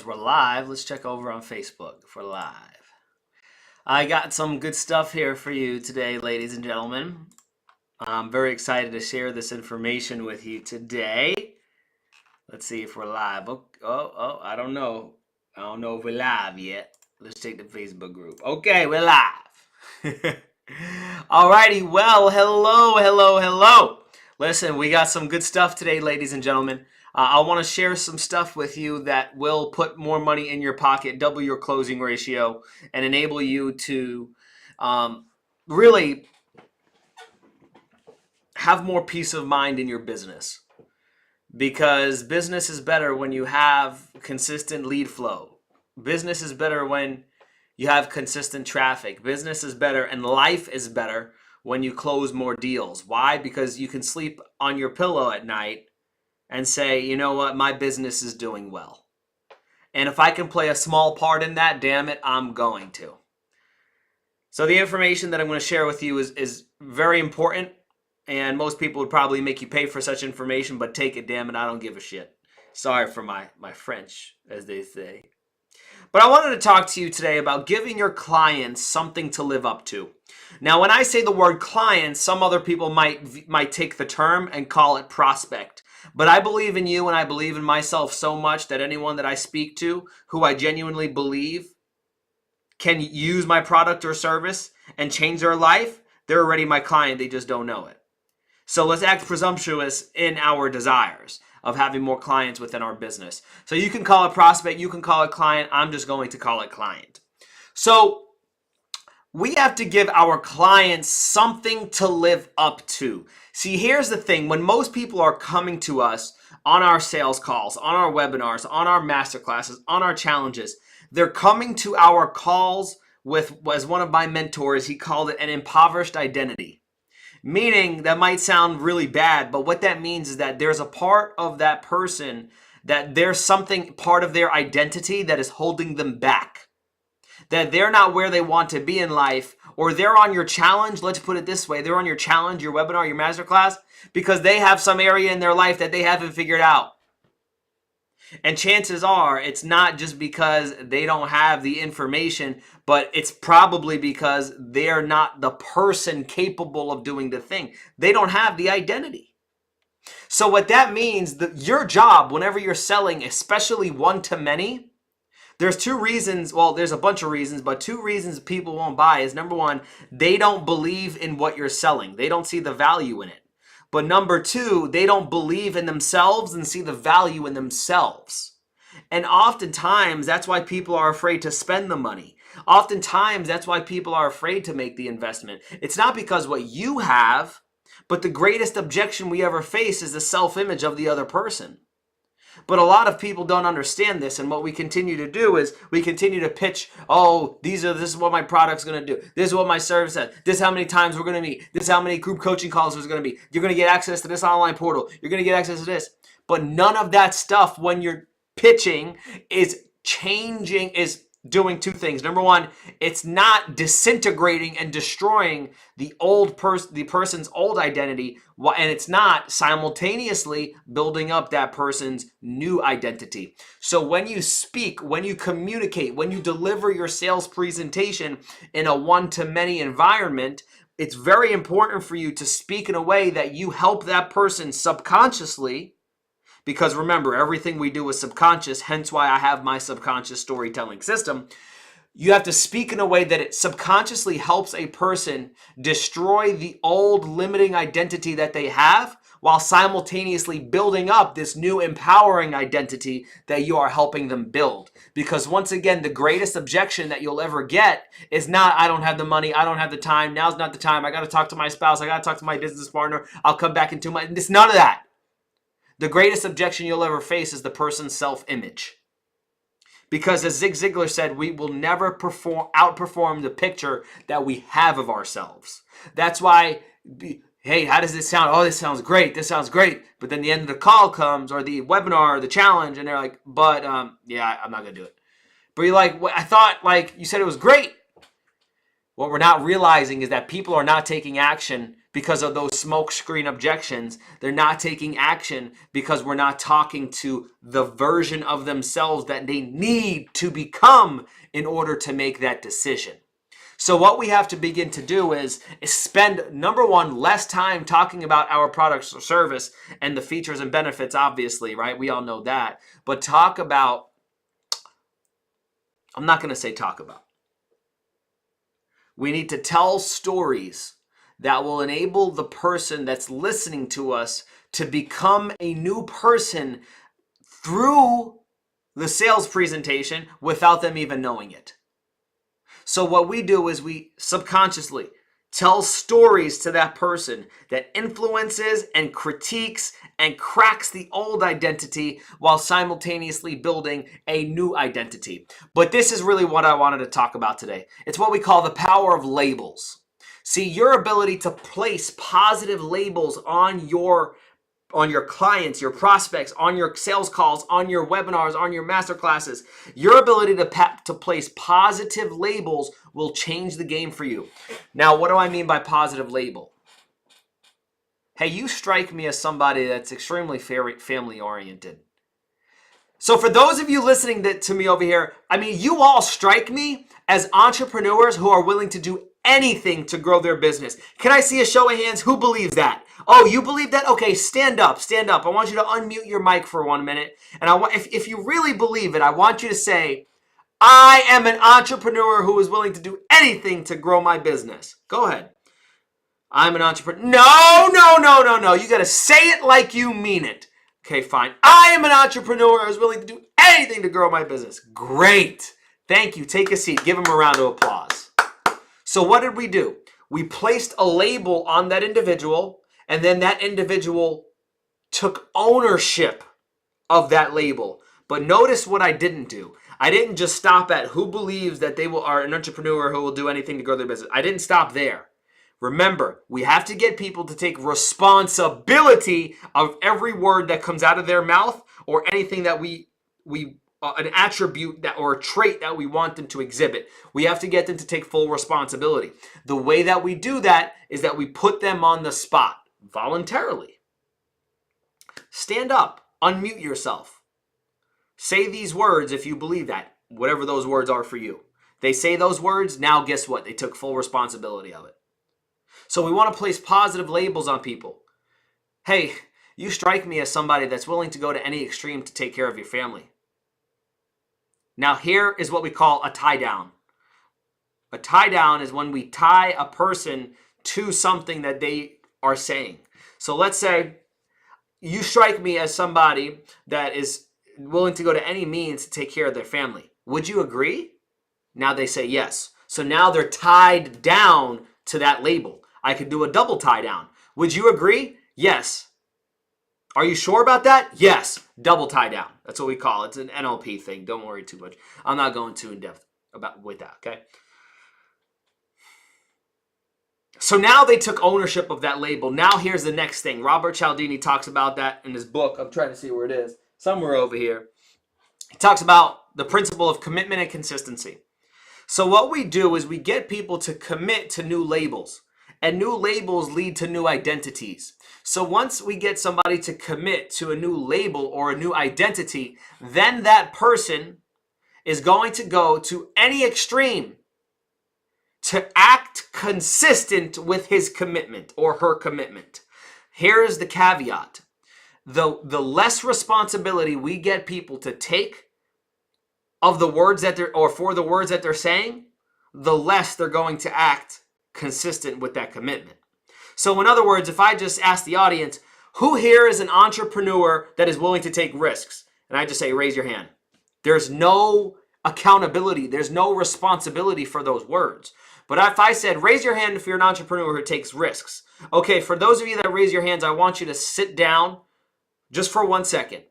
We're live. Let's check over on Facebook if we're live. I got some good stuff here for you today, ladies and gentlemen. I'm very excited to share this information with you today. Let's see if we're live. I don't know. I don't know if we're live yet. Let's take the Facebook group. Okay, we're live. Alrighty, well, hello. Listen, we got some good stuff today, ladies and gentlemen. I want to share some stuff with you that will put more money in your pocket, double your closing ratio, and enable you to really have more peace of mind in your business. Because business is better when you have consistent lead flow. Business is better when you have consistent traffic. Business is better and life is better when you close more deals. Why? Because you can sleep on your pillow at night and say, you know what, my business is doing well. And if I can play a small part in that, damn it, I'm going to. So the information that I'm going to share with you is very important. And most people would probably make you pay for such information, but take it, damn it, I don't give a shit. Sorry for my French, as they say. But I wanted to talk to you today about giving your clients something to live up to. Now, when I say the word client, some other people might take the term and call it prospect. But I believe in you and I believe in myself so much that anyone that I speak to who I genuinely believe can use my product or service and change their life, they're already my client, they just don't know it. So let's act presumptuous in our desires of having more clients within our business. So you can call it prospect, you can call it client. I'm just going to call it client. So we have to give our clients something to live up to. See, here's the thing. When most people are coming to us on our sales calls, on our webinars, on our masterclasses, on our challenges, they're coming to our calls with, as one of my mentors, he called it an impoverished identity. Meaning, that might sound really bad, but what that means is that there's a part of that person that there's something, part of their identity that is holding them back. That they're not where they want to be in life, or they're on your challenge. Let's put it this way. They're on your challenge, your webinar, your masterclass, because they have some area in their life that they haven't figured out. And chances are it's not just because they don't have the information, but it's probably because they're not the person capable of doing the thing. They don't have the identity. So what that means, that your job, whenever you're selling, especially one-to-many, there's two reasons, well, there's a bunch of reasons, but two reasons people won't buy is, number one, they don't believe in what you're selling. They don't see the value in it. But number two, they don't believe in themselves and see the value in themselves. And oftentimes, that's why people are afraid to spend the money. Oftentimes, that's why people are afraid to make the investment. It's not because what you have, but the greatest objection we ever face is the self-image of the other person. But a lot of people don't understand this, and what we continue to do is we continue to pitch, oh, this is what my product's going to do. This is what my service is. This is how many times we're going to meet. This is how many group coaching calls there's going to be. You're going to get access to this online portal. You're going to get access to this. But none of that stuff when you're pitching is changing, is doing two things. Number one, it's not disintegrating and destroying the person's old identity, and it's not simultaneously building up that person's new identity. So when you speak, when you communicate, when you deliver your sales presentation in a one-to-many environment, it's very important for you to speak in a way that you help that person subconsciously. Because remember, everything we do is subconscious, hence why I have my subconscious storytelling system. You have to speak in a way that it subconsciously helps a person destroy the old limiting identity that they have while simultaneously building up this new empowering identity that you are helping them build. Because once again, the greatest objection that you'll ever get is not, I don't have the money, I don't have the time, now's not the time, I got to talk to my spouse, I got to talk to my business partner, I'll come back in 2 months. It's none of that. The greatest objection you'll ever face is the person's self-image. Because as Zig Ziglar said, we will never outperform the picture that we have of ourselves. That's why, hey, how does this sound? Oh, this sounds great. This sounds great. But then the end of the call comes, or the webinar, or the challenge, and they're like, but yeah, I'm not going to do it. But you're like, I thought, like, you said it was great. What we're not realizing is that people are not taking action because of those smokescreen objections. They're not taking action because we're not talking to the version of themselves that they need to become in order to make that decision. So what we have to begin to do is spend, number one, less time talking about our products or service and the features and benefits, obviously, right? We all know that. But talk about, I'm not going to say talk about. We need to tell stories that will enable the person that's listening to us to become a new person through the sales presentation without them even knowing it. So what we do is we subconsciously tell stories to that person that influences and critiques and cracks the old identity while simultaneously building a new identity. But this is really what I wanted to talk about today. It's what we call the power of labels. See, your ability to place positive labels on your clients, your prospects, on your sales calls, on your webinars, on your masterclasses. Your ability to place positive labels will change the game for you. Now, what do I mean by positive label? Hey, you strike me as somebody that's extremely family oriented. So for those of you listening to me over here, I mean, you all strike me as entrepreneurs who are willing to do anything to grow their business. Can I see a show of hands? Who believes that? Oh, you believe that? Okay, stand up, stand up. I want you to unmute your mic for 1 minute. And if you really believe it, I want you to say, I am an entrepreneur who is willing to do anything to grow my business. Go ahead. I'm an entrepreneur. No. You got to say it like you mean it. Okay, fine. I am an entrepreneur who is willing to do anything to grow my business. Great. Thank you. Take a seat. Give him a round of applause. So what did we do? We placed a label on that individual, and then that individual took ownership of that label. But notice what I didn't do. I didn't just stop at who believes that they are an entrepreneur who will do anything to grow their business. I didn't stop there. Remember, we have to get people to take responsibility of every word that comes out of their mouth or anything that an attribute that or a trait that we want them to exhibit. We have to get them to take full responsibility. The way that we do that is that we put them on the spot voluntarily. Stand up, unmute yourself. Say these words if you believe that, whatever those words are for you. They say those words, now guess what? They took full responsibility of it. So we want to place positive labels on people. Hey, you strike me as somebody that's willing to go to any extreme to take care of your family. Now here is what we call a tie down. A tie down is when we tie a person to something that they are saying. So let's say you strike me as somebody that is willing to go to any means to take care of their family. Would you agree? Now they say yes. So now they're tied down to that label. I could do a double tie down. Would you agree? Yes. Are you sure about that? Yes. Double tie down. That's what we call it. It's an NLP thing. Don't worry too much. I'm not going too in depth with that, okay? So now they took ownership of that label. Now here's the next thing. Robert Cialdini talks about that in his book. I'm trying to see where it is. Somewhere over here. He talks about the principle of commitment and consistency. So what we do is we get people to commit to new labels. And new labels lead to new identities. So once we get somebody to commit to a new label or a new identity, then that person is going to go to any extreme to act consistent with his commitment or her commitment. Here's the caveat. The less responsibility we get people to take of the words that for the words that they're saying, the less they're going to act consistent with that commitment. So in other words, if I just ask the audience, who here is an entrepreneur that is willing to take risks? And I just say, raise your hand. There's no accountability. There's no responsibility for those words. But if I said, raise your hand if you're an entrepreneur who takes risks. Okay, for those of you that raise your hands, I want you to sit down just for 1 second.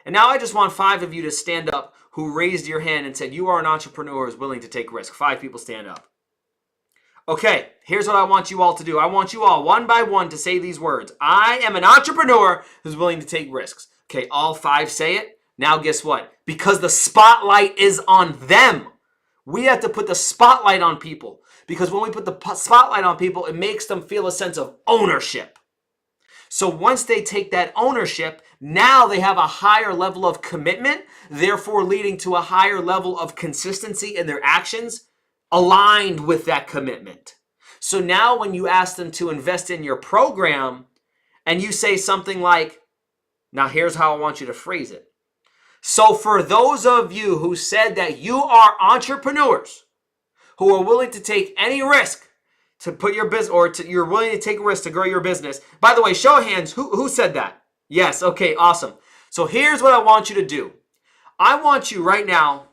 And now I just want 5 of you to stand up who raised your hand and said, you are an entrepreneur who is willing to take risks. 5 people stand up. Okay, here's what I want you all to do. I want you all one by one to say these words. I am an entrepreneur who's willing to take risks. Okay, all 5 say it. Now guess what? Because the spotlight is on them. We have to put the spotlight on people. Because when we put the spotlight on people, it makes them feel a sense of ownership. So once they take that ownership, now they have a higher level of commitment, therefore leading to a higher level of consistency in their actions aligned with that commitment. So now when you ask them to invest in your program and you say something like, now here's how I want you to phrase it. So for those of you who said that you are entrepreneurs who are willing to take any risk to put your business, or you're willing to take a risk to grow your business. By the way, show of hands, who said that? Yes, okay, awesome. So here's what I want you to do. I want you right now,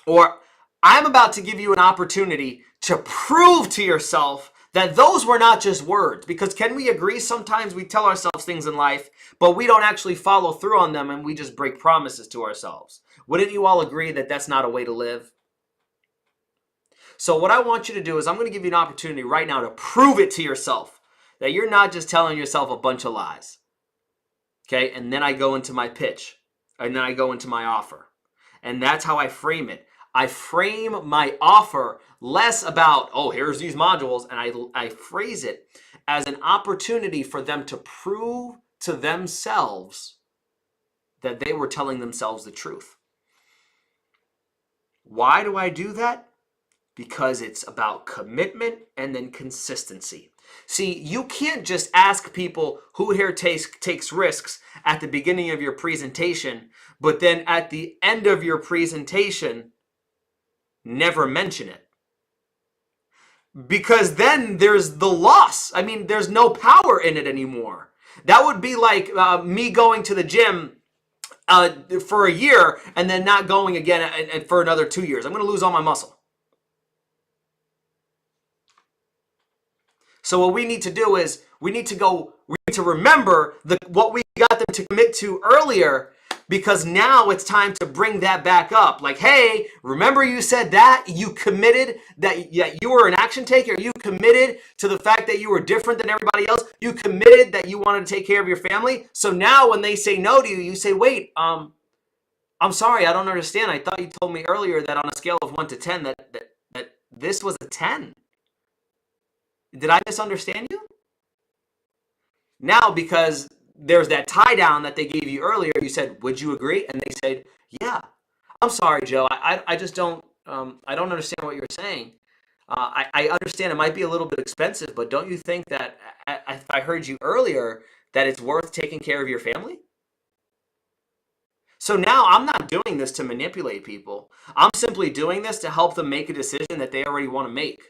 or I'm about to give you an opportunity to prove to yourself that those were not just words. Because can we agree sometimes we tell ourselves things in life, but we don't actually follow through on them and we just break promises to ourselves? Wouldn't you all agree that that's not a way to live? So what I want you to do is I'm going to give you an opportunity right now to prove it to yourself that you're not just telling yourself a bunch of lies. Okay, and then I go into my pitch, and then I go into my offer. And that's how I frame it. I frame my offer less about, oh, here's these modules, and I phrase it as an opportunity for them to prove to themselves that they were telling themselves the truth. Why do I do that? Because it's about commitment and then consistency. See, you can't just ask people who here takes risks at the beginning of your presentation, but then at the end of your presentation, never mention it. Because then there's the loss. I mean, there's no power in it anymore. That would be like me going to the gym for a year and then not going again for another 2 years. I'm going to lose all my muscle. So what we need to do is we need to remember what we got them to commit to earlier, because now it's time to bring that back up. Like, hey, remember you said that? You committed that you were an action taker. You committed to the fact that you were different than everybody else. You committed that you wanted to take care of your family. So now when they say no to you, you say, wait, I'm sorry, I don't understand. I thought you told me earlier that on a scale of 1 to 10 that this was a 10. Did I misunderstand you? Now, because there's that tie down that they gave you earlier, you said, would you agree? And they said, yeah. I'm sorry, Joe. I just don't, I don't understand what you're saying. I understand it might be a little bit expensive, but don't you think that if I heard you earlier, that it's worth taking care of your family? So now I'm not doing this to manipulate people. I'm simply doing this to help them make a decision that they already want to make.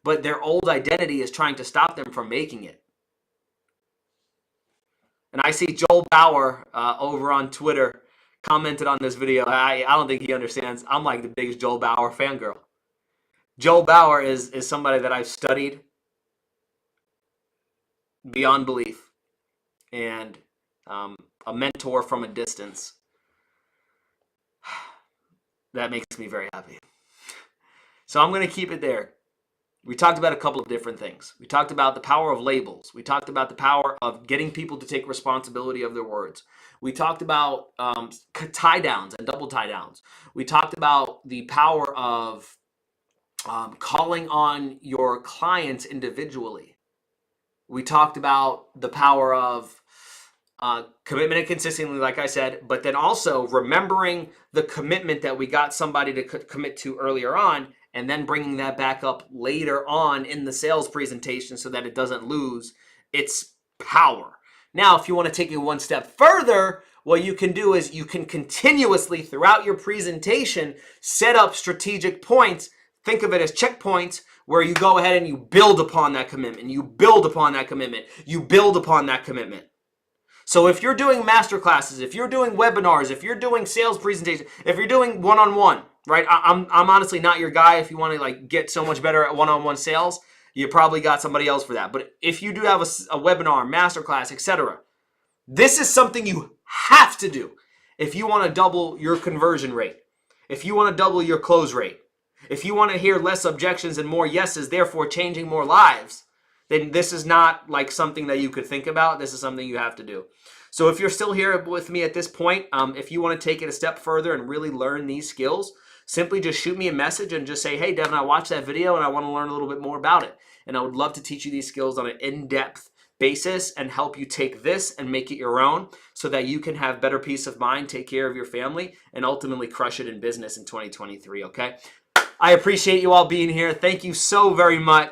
But their old identity is trying to stop them from making it. And I see Joel Bauer over on Twitter commented on this video. I don't think he understands. I'm like the biggest Joel Bauer fangirl. Joel Bauer is somebody that I've studied beyond belief, and a mentor from a distance. That makes me very happy. So I'm going to keep it there. We talked about a couple of different things. We talked about the power of labels. We talked about the power of getting people to take responsibility of their words. We talked about tie downs and double tie downs. We talked about the power of calling on your clients individually. We talked about the power of commitment and consistency, like I said, but then also remembering the commitment that we got somebody to commit to earlier on, and then bringing that back up later on in the sales presentation so that it doesn't lose its power. Now, if you want to take it one step further, what you can do is you can continuously throughout your presentation set up strategic points. Think of it as checkpoints where you go ahead and you build upon that commitment. You build upon that commitment. You build upon that commitment. So if you're doing masterclasses, if you're doing webinars, if you're doing sales presentations, if you're doing one-on-one, right? I'm honestly not your guy. If you want to like get so much better at one-on-one sales, you probably got somebody else for that. But if you do have a webinar, masterclass, etc., this is something you have to do if you want to double your conversion rate, if you want to double your close rate, if you want to hear less objections and more yeses, therefore changing more lives, then this is not like something that you could think about. This is something you have to do. So if you're still here with me at this point, if you want to take it a step further and really learn these skills, simply just shoot me a message and just say, hey, Devin, I watched that video and I want to learn a little bit more about it. And I would love to teach you these skills on an in-depth basis and help you take this and make it your own so that you can have better peace of mind, take care of your family, and ultimately crush it in business in 2023, okay? I appreciate you all being here. Thank you so very much.